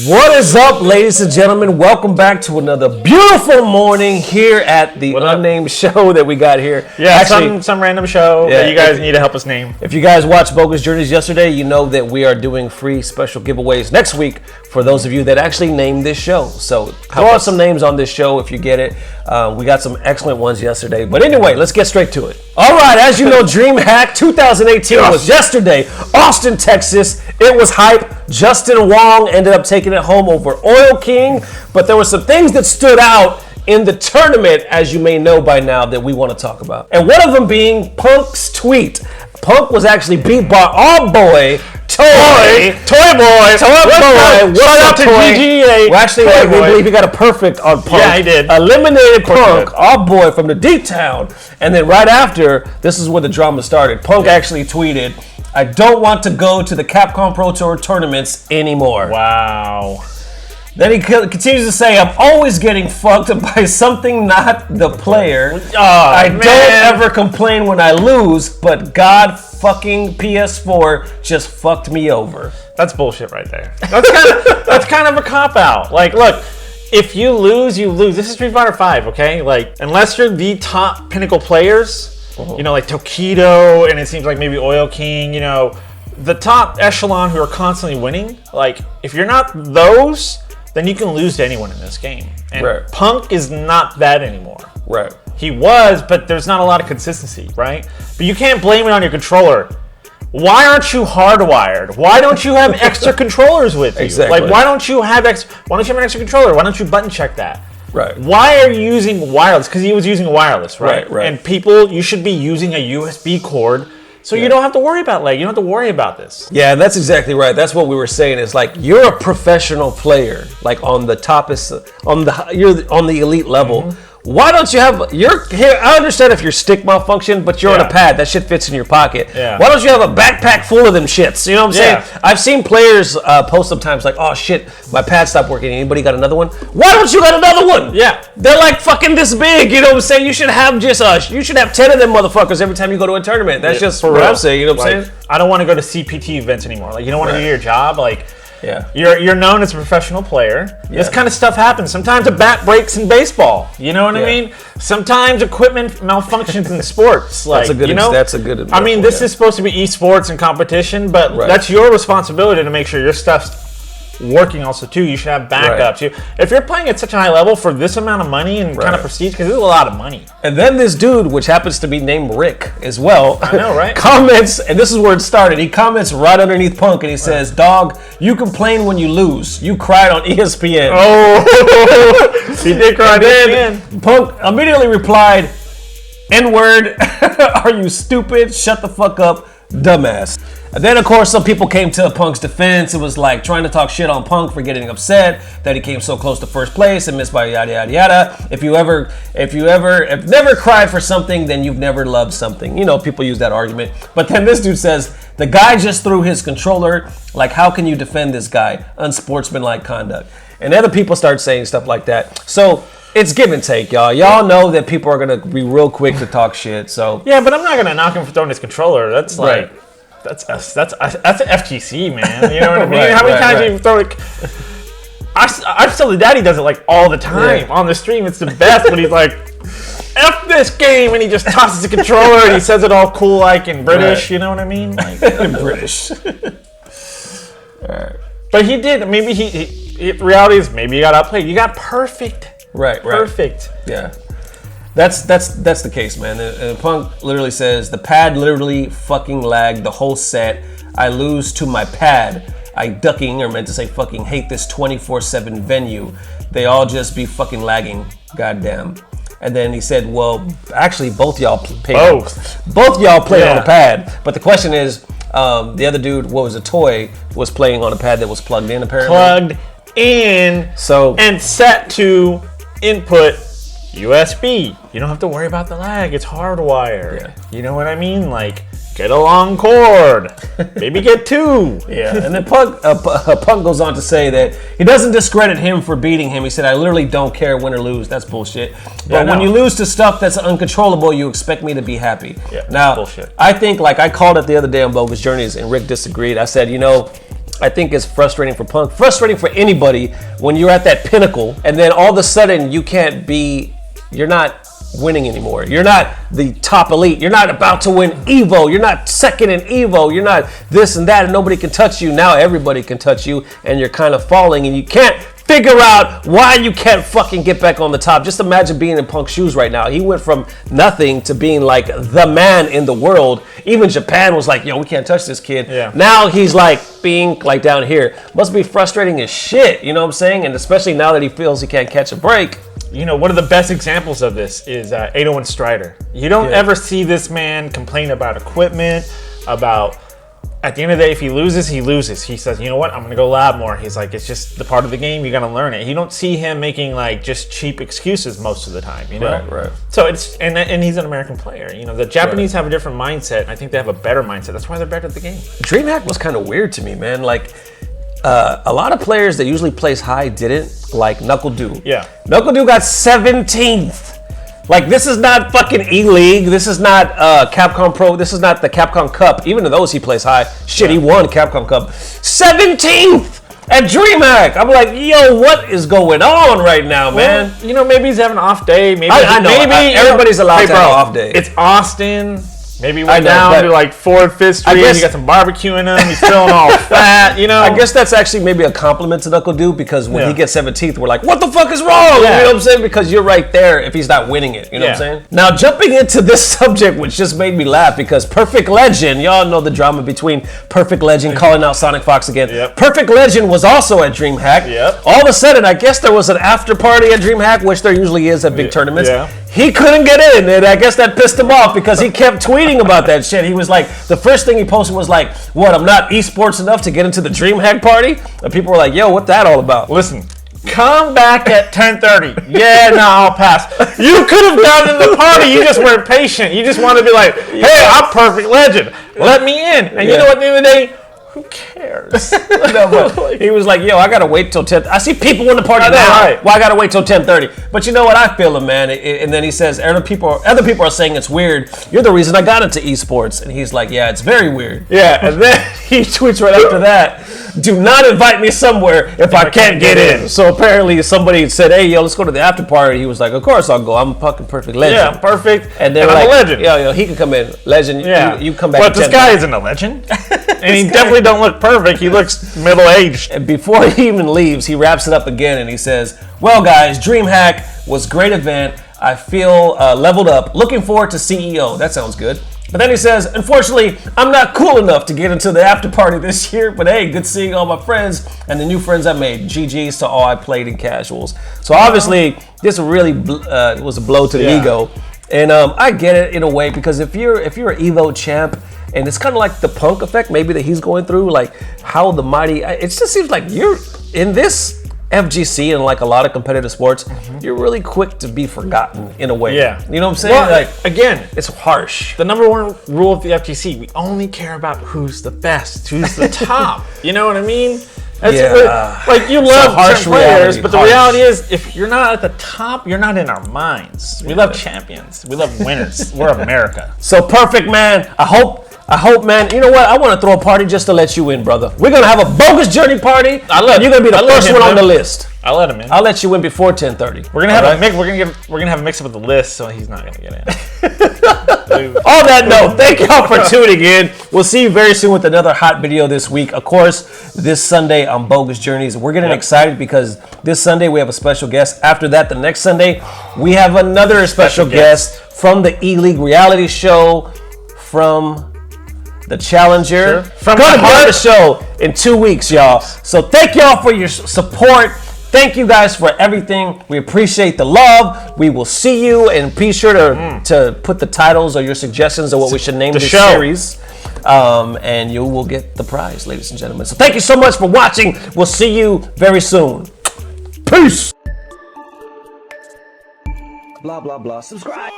What is up, ladies and gentlemen? Welcome back to another beautiful morning here at the unnamed show that we got here. Yeah, actually, some random show that you guys need to help us name. If you guys watched Bogus Journeys yesterday, you know that we are doing free special giveaways next week for those of you that actually named this show. So throw out some names on this show if you get it. We got some excellent ones yesterday. But anyway, let's get straight to it. All right, as you know, Dream Hack 2018 was yesterday. Austin, Texas. It was hype. Justin Wong ended up taking it home over Oil King. But there were some things that stood out in the tournament, as you may know by now, that we want to talk about. And one of them being Punk's tweet. Punk was actually beat by our boy, Toy Boy. Shout out to GGA. Well, actually, we believe he got a perfect on Punk. Yeah, he did. Eliminated Punk, our boy from the D-Town. And then right after, this is where the drama started. Punk actually tweeted, "I don't want to go to the Capcom Pro Tour tournaments anymore." Wow. Then he continues to say, "I'm always getting fucked by something, not the player. I don't ever complain when I lose, but God fucking PS4 just fucked me over." That's bullshit right there. That's kind of a cop-out. Like, look, if you lose, you lose. This is Street Fighter 5, okay? Like, unless you're the top pinnacle players, you know, like Tokido, and it seems like maybe Oil King, you know, the top echelon who are constantly winning, like, if you're not those, then you can lose to anyone in this game. And Punk is not that anymore. Right. He was, but there's not a lot of consistency, right? But you can't blame it on your controller. Why aren't you hardwired? Why don't you have extra controllers with you? Exactly. Like, why don't you have an extra controller? Why don't you button check that? Right. Why are you using wireless? Because he was using wireless, right? Right. And people, you should be using a USB cord. So you don't have to worry about lag. You don't have to worry about this. Yeah, that's exactly right. That's what we were saying. Is like you're a professional player, like on the you're on the elite level. Mm-hmm. Why don't you have here? I understand if your stick malfunction, but you're on a pad. That shit fits in your pocket. Yeah. Why don't you have a backpack full of them shits? You know what I'm saying? I've seen players post sometimes like, "Oh shit, my pad stopped working. Anybody got another one? Why don't you got another one?" Yeah. They're like fucking this big. You know what I'm saying? You should have you should have 10 of them motherfuckers every time you go to a tournament. That's just what I'm saying. You know what I'm saying? I don't want to go to CPT events anymore. Like, you don't want to do your job. Like, yeah, you're known as a professional player. Yeah. This kind of stuff happens. Sometimes a bat breaks in baseball. You know what I mean? Sometimes equipment malfunctions in sports. Like, that's a good. I mean, this is supposed to be esports and competition, but that's your responsibility to make sure your stuff's working also too. You should have backups. If you're playing at such a high level for this amount of money and kind of prestige, because this is a lot of money. And then this dude, which happens to be named Rick as well, I know, right? comments, and this is where it started. He comments right underneath Punk, and he says, "Dog, you complain when you lose. You cried on ESPN." Oh, he did cry on ESPN. Punk immediately replied, "N-word, are you stupid? Shut the fuck up, dumbass." And then, of course, some people came to Punk's defense. It was like trying to talk shit on Punk for getting upset that he came so close to first place and missed by yada yada yada. If you never cried for something, then you've never loved something. You know, people use that argument. But then this dude says, "The guy just threw his controller. Like, how can you defend this guy? Unsportsmanlike conduct." And other people start saying stuff like that. So it's give and take, y'all. Y'all know that people are gonna be real quick to talk shit. So yeah, but I'm not gonna knock him for throwing his controller. That's like. That's an FGC, man. You know what I mean? How many times do you throw it? I still the daddy does it like all the time on the stream. It's the best, but he's like, "F this game," and he just tosses the controller and he says it all cool like in British. You know what I mean? Like British. But he did. Maybe the reality is maybe he got outplayed. You got perfect. Right. Perfect. Yeah. That's the case, man. And Punk literally says, "The pad literally fucking lagged the whole set. I lose to my pad. I ducking, or meant to say fucking, hate this 24/7 venue. They all just be fucking lagging. Goddamn." And then he said, "Well, actually, both y'all played on the pad. But the question is, the other dude, what was a Toy, was playing on a pad that was plugged in apparently. Plugged in. And set to input USB. You don't have to worry about the lag. It's hardwired. Yeah. You know what I mean? Like, get a long cord. Maybe get two. Yeah. And then Punk goes on to say that he doesn't discredit him for beating him. He said, "I literally don't care win or lose." That's bullshit. But when you lose to stuff that's uncontrollable, you expect me to be happy. Yeah, now, bullshit. I think, like I called it the other day on Bogus Journeys, and Rick disagreed. I said, you know, I think it's frustrating for Punk, frustrating for anybody when you're at that pinnacle and then all of a sudden you're not winning anymore. You're not the top elite. You're not about to win EVO. You're not second in EVO. You're not this and that, and nobody can touch you. Now everybody can touch you, and you're kind of falling, and you can't figure out why you can't fucking get back on the top. Just imagine being in Punk's shoes right now. He went from nothing to being like the man in the world. Even Japan was like, yo, we can't touch this kid. Yeah. Now he's like being like down here. Must be frustrating as shit, you know what I'm saying? And especially now that he feels he can't catch a break. You know, one of the best examples of this is 801 Strider. You don't ever see this man complain about equipment, about, at the end of the day, if he loses, he loses. He says, you know what, I'm going to go lab more. He's like, it's just the part of the game, you got to learn it. You don't see him making like just cheap excuses most of the time, you know? Right. So it's, and he's an American player. You know, the Japanese have a different mindset, and I think they have a better mindset. That's why they're better at the game. Dream Hack was kind of weird to me, man. Like, a lot of players that usually place high didn't, like Knuckle Doo. Yeah. Knuckle Doo got 17th. Like, this is not fucking E-League. This is not Capcom Pro. This is not the Capcom Cup. Even in those, he plays high. Shit, he won Capcom Cup. 17th at Dream Hack. I'm like, yo, what is going on right now, man? Well, you know, maybe he's having an off day. Maybe I know. Maybe everybody's allowed to have an off day. It's Austin. Maybe I went know, down but to like 4th, 5th Street. guess- You got some barbecue in him. He's feeling all fat, you know. I guess that's actually maybe a compliment to Knuckle Doo, because when he gets 17th, we're like, what the fuck is wrong? Yeah. You know what I'm saying? Because you're right there if he's not winning it. You know what I'm saying? Now, jumping into this subject, which just made me laugh, because Perfect Legend, y'all know the drama between Perfect Legend calling out Sonic Fox again. Yep. Perfect Legend was also at Dream Hack. Yep. All of a sudden, I guess there was an after party at Dream Hack, which there usually is at big tournaments. Yeah. He couldn't get in, and I guess that pissed him off because he kept tweeting about that shit. He was like, the first thing he posted was like, what, I'm not esports enough to get into the Dream Hack party? And people were like, yo, what that all about? Listen, come back at 10:30. Yeah, no, I'll pass. You could have gotten in the party. You just weren't patient. You just want to be like, hey, I'm Perfect Legend. Let me in. And you know what, at the end of the day, who cares? No, but he was like, yo, I gotta wait till 10. I see people in the party now. Right. Well, I gotta wait till 10:30. But you know what? I feel him, man. And then he says, other people are saying it's weird. You're the reason I got into esports. And he's like, yeah, it's very weird. Yeah. And then he tweets right after that, do not invite me somewhere if I can't get in. So apparently somebody said, hey, yo, let's go to the after party. He was like, of course I'll go. I'm a fucking Perfect Legend. Yeah, perfect. And they're I'm like, a legend. Yo, he can come in. Legend, you come back. But this guy isn't a legend. And he definitely don't look perfect. He looks middle-aged. And before he even leaves, he wraps it up again and he says, well, guys, Dream Hack was a great event. I feel leveled up. Looking forward to CEO. That sounds good. But then he says, unfortunately, I'm not cool enough to get into the after party this year. But hey, good seeing all my friends and the new friends I made. GG's to all I played in casuals. So obviously, this really was a blow to the ego. And I get it in a way, because if you're an EVO champ, and it's kind of like the Punk effect maybe that he's going through, like how the mighty, it just seems like you're in this FGC and like a lot of competitive sports, you're really quick to be forgotten in a way. Yeah. You know what I'm saying? Well, like, again, it's harsh. the number one rule of the FGC, we only care about who's the best, who's the top. You know what I mean? Like, you love harsh players, but the reality is, if you're not at the top, you're not in our minds. We love champions. We love winners. We're America. So Perfect, man. I hope, man. You know what? I want to throw a party just to let you in, brother. We're gonna have a bogus journey party. You're gonna be the first one on the list. I'll let him in. I'll let you in before 10:30. We're gonna have a mix. We're gonna have a mix up of the list, so he's not gonna get in. On that note, thank y'all for tuning in. We'll see you very soon with another hot video this week. Of course, this Sunday on Bogus Journeys. We're getting excited because this Sunday we have a special guest. After that, the next Sunday, we have another special guest from the E-League reality show, from the Challenger. From gonna be on the show in 2 weeks, y'all. So thank y'all for your support. Thank you guys for everything. We appreciate the love. We will see you, and be sure to put the titles or your suggestions of what we should name this series. And you will get the prize, ladies and gentlemen. So thank you so much for watching. We'll see you very soon. Peace. Blah, blah, blah. Subscribe.